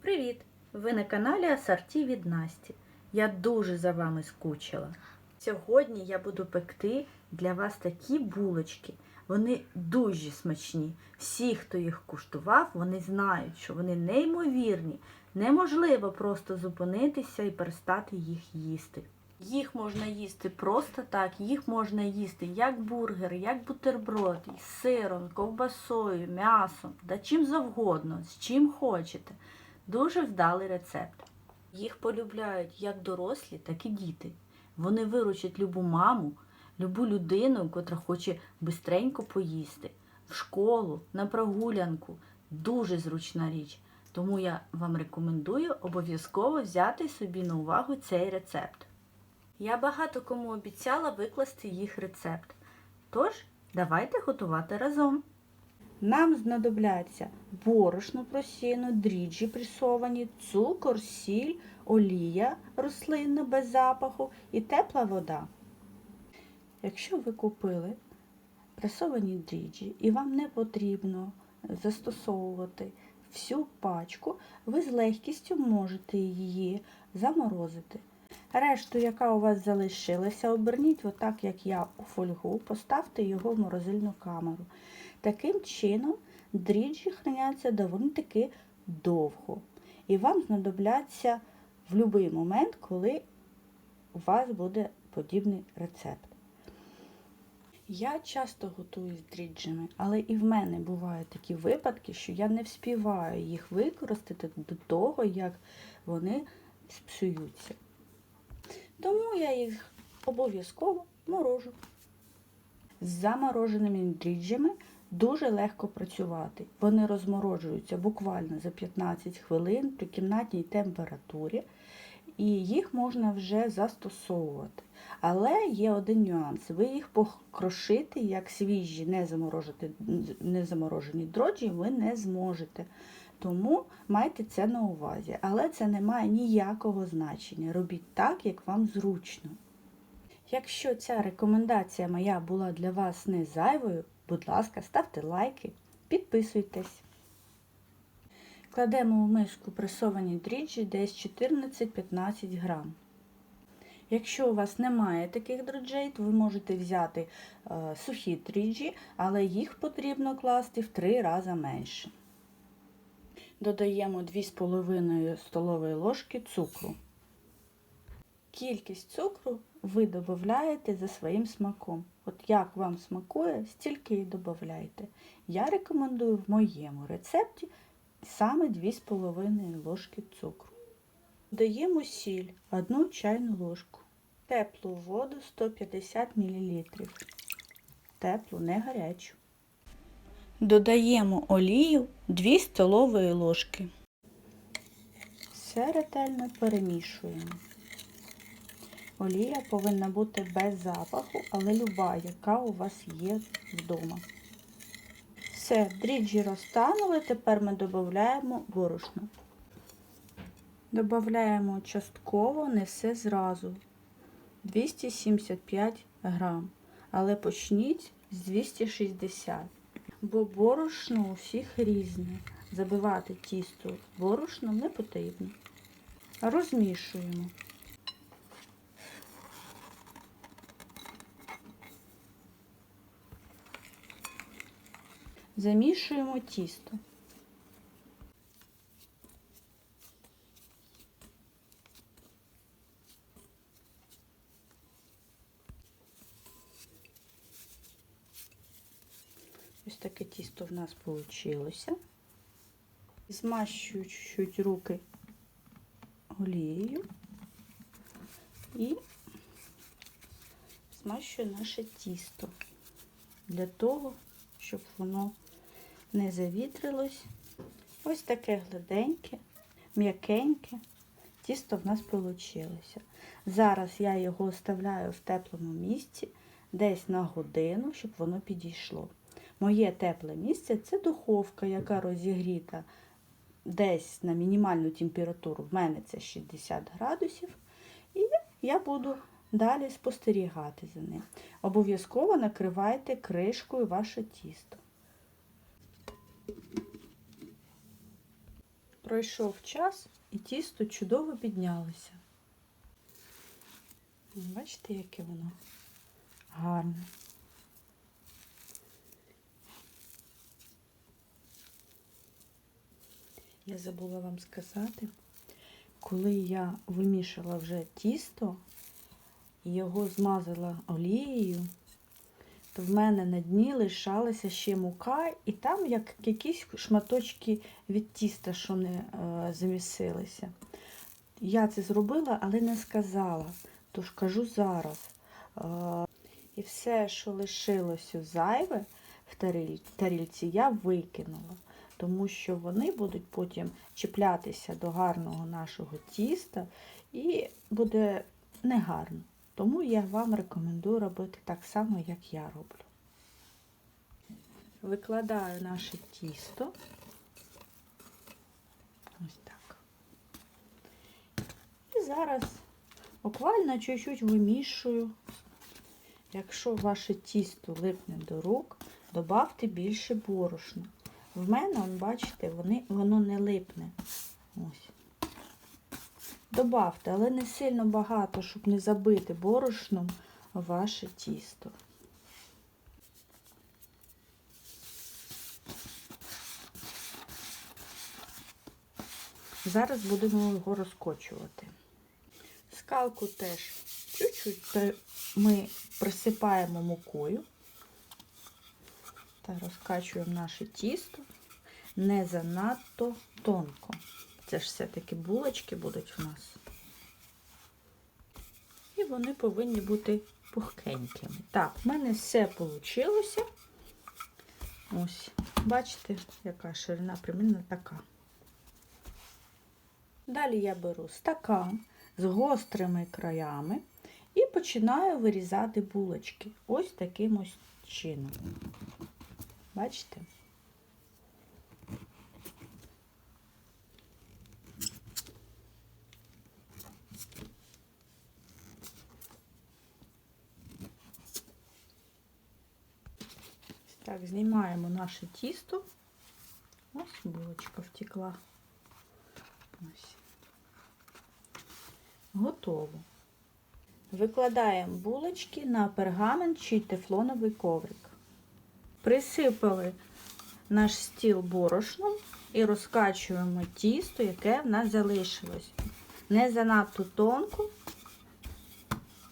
Привіт! Ви на каналі Асорті від Насті. Я дуже за вами скучила. Сьогодні я буду пекти для вас такі булочки. Вони дуже смачні. Всі, хто їх куштував, вони знають, що вони неймовірні. Неможливо просто зупинитися і перестати їх їсти. Їх можна їсти просто так, їх можна їсти як бургер, як бутерброд, з сиром, ковбасою, м'ясом, да чим завгодно, з чим хочете. Дуже вдалий рецепт. Їх полюбляють як дорослі, так і діти. Вони виручать любу маму, любу людину, котра хоче бистренько поїсти. В школу, на прогулянку. Дуже зручна річ. Тому я вам рекомендую обов'язково взяти собі на увагу цей рецепт. Я багато кому обіцяла викласти їх рецепт. Тож, давайте готувати разом. Нам знадобляться борошно просіяне, дріжджі пресовані, цукор, сіль, олія рослинна без запаху і тепла вода. Якщо ви купили пресовані дріжджі і вам не потрібно застосовувати всю пачку, ви з легкістю можете її заморозити. Решту, яка у вас залишилася, оберніть отак, як я, у фольгу, поставте його в морозильну камеру. Таким чином дріжджі храняться доволі таки довго. І вам знадобляться в будь-який момент, коли у вас буде подібний рецепт. Я часто готую з дріжджами, але і в мене бувають такі випадки, що я не вспіваю їх використати до того, як вони спсуються. Тому я їх обов'язково морожу. З замороженими дріжджами дуже легко працювати. Вони розморожуються буквально за 15 хвилин при кімнатній температурі, і їх можна вже застосовувати. Але є один нюанс. Ви їх покрошити, як свіжі, незаморожені дріжджі, ви не зможете. Тому майте це на увазі. Але це не має ніякого значення. Робіть так, як вам зручно. Якщо ця рекомендація моя була для вас не зайвою, будь ласка, ставте лайки, підписуйтесь. Кладемо в миску пресовані дріжджі десь 14-15 грам. Якщо у вас немає таких дріжджей, то ви можете взяти сухі дріжджі, але їх потрібно класти в 3 рази менше. Додаємо 2,5 столової ложки цукру. Кількість цукру ви додаєте за своїм смаком. От як вам смакує, стільки і додавайте. Я рекомендую в моєму рецепті саме 2,5 ложки цукру. Додаємо сіль 1 чайну ложку. Теплу воду 150 мл. Теплу, не гарячу. Додаємо олію 2 столові ложки. Все ретельно перемішуємо. Олія повинна бути без запаху, але люба, яка у вас є вдома. Все, дріжджі розтанули, тепер ми додаємо борошно. Додаємо частково, не все зразу. 275 грам, але почніть з 260, бо борошно у всіх різне. Забивати тісто борошном не потрібно. Розмішуємо. Замішуємо тісто. Ось таке тісто в нас вийшло. Змащую чуть-чуть руки олією і змащую наше тісто для того, щоб воно не завітрилось. Ось таке гладеньке, м'якеньке тісто в нас вийшло. Зараз я його оставляю в теплому місці десь на годину, щоб воно підійшло. Моє тепле місце – це духовка, яка розігріта десь на мінімальну температуру. В мене це 60 градусів. І я буду далі спостерігати за ним. Обов'язково накривайте кришкою ваше тісто. Пройшов час і тісто чудово піднялося. Бачите, яке воно гарне. Я забула вам сказати, коли я вимішала вже тісто і його змазала олією, то в мене на дні лишалася ще мука, і там як якісь шматочки від тіста, що не замісилися. Я це зробила, але не сказала, тож кажу зараз. І все, що лишилося зайве в тарільці, я викинула, тому що вони будуть потім чіплятися до гарного нашого тіста і буде негарно. Тому я вам рекомендую робити так само, як я роблю. Викладаю наше тісто. Ось так. І зараз буквально чуть-чуть вимішую. Якщо ваше тісто липне до рук, добавте більше борошна. В мене, бачите, воно не липне. Ось. Добавте, але не сильно багато, щоб не забити борошном ваше тісто. Зараз будемо його розкочувати. Скалку теж чуть-чуть ми присипаємо мукою та розкачуємо наше тісто не занадто тонко. Це ж все-таки булочки будуть в нас. І вони повинні бути пухкенькими. Так, в мене все вийшло. Ось, бачите, яка ширина, примерно така. Далі я беру стакан з гострими краями і починаю вирізати булочки. Ось таким ось чином. Бачите? Так, знімаємо наше тісто. Ось булочка втекла. Ось. Готово. Викладаємо булочки на пергамент чи тефлоновий коврик. Присипали наш стіл борошном і розкачуємо тісто, яке в нас залишилось. Не занадто тонко.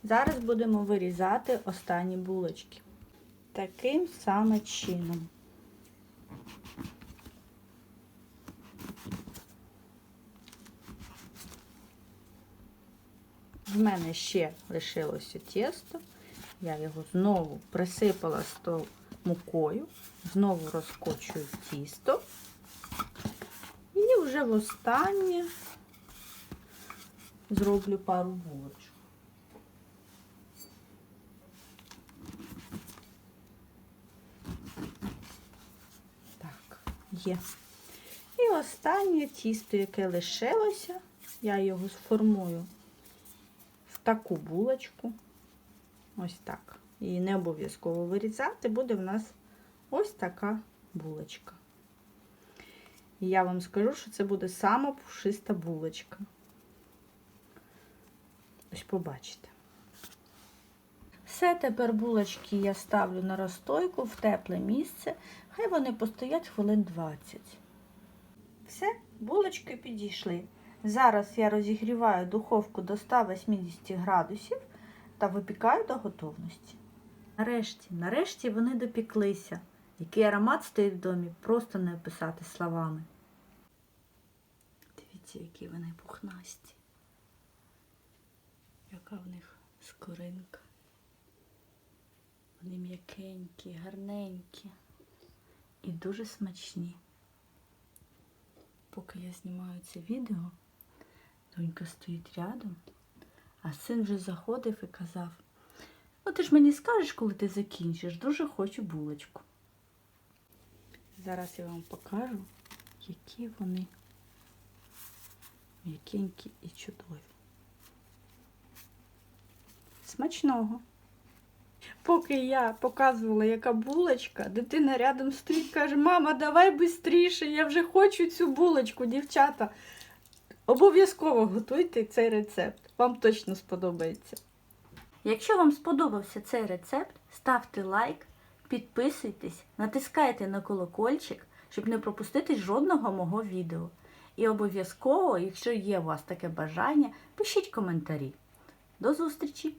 Зараз будемо вирізати останні булочки. Таким самим чином. В мене ще лишилося тісто. Я його знову присипала мукою, знову розкочую тісто. І вже востаннє зроблю пару булочок. Так, є. І останнє тісто, яке лишилося, я його сформую в таку булочку. Ось так. Її не обов'язково вирізати, буде в нас ось така булочка. І я вам скажу, що це буде сама пушиста булочка. Ось побачите. Все, тепер булочки я ставлю на розстойку в тепле місце. Хай вони постоять хвилин 20. Все, булочки підійшли. Зараз я розігріваю духовку до 180 градусів та випікаю до готовності. Нарешті вони допіклися. Який аромат стоїть в домі, просто не описати словами. Дивіться, які вони пухнасті. Яка в них скоринка. Вони м'якенькі, гарненькі і дуже смачні. Поки я знімаю це відео, донька стоїть рядом, а син вже заходив і казав: "Ну ти ж мені скажеш, коли ти закінчиш, дуже хочу булочку". Зараз я вам покажу, які вони м'якенькі і чудові. Смачного! Поки я показувала, яка булочка, дитина рядом стоїть, каже: мама, давай швидше, я вже хочу цю булочку, дівчата. Обов'язково готуйте цей рецепт, вам точно сподобається. Якщо вам сподобався цей рецепт, ставте лайк, підписуйтесь, натискайте на колокольчик, щоб не пропустити жодного мого відео. І обов'язково, якщо є у вас таке бажання, пишіть коментарі. До зустрічі!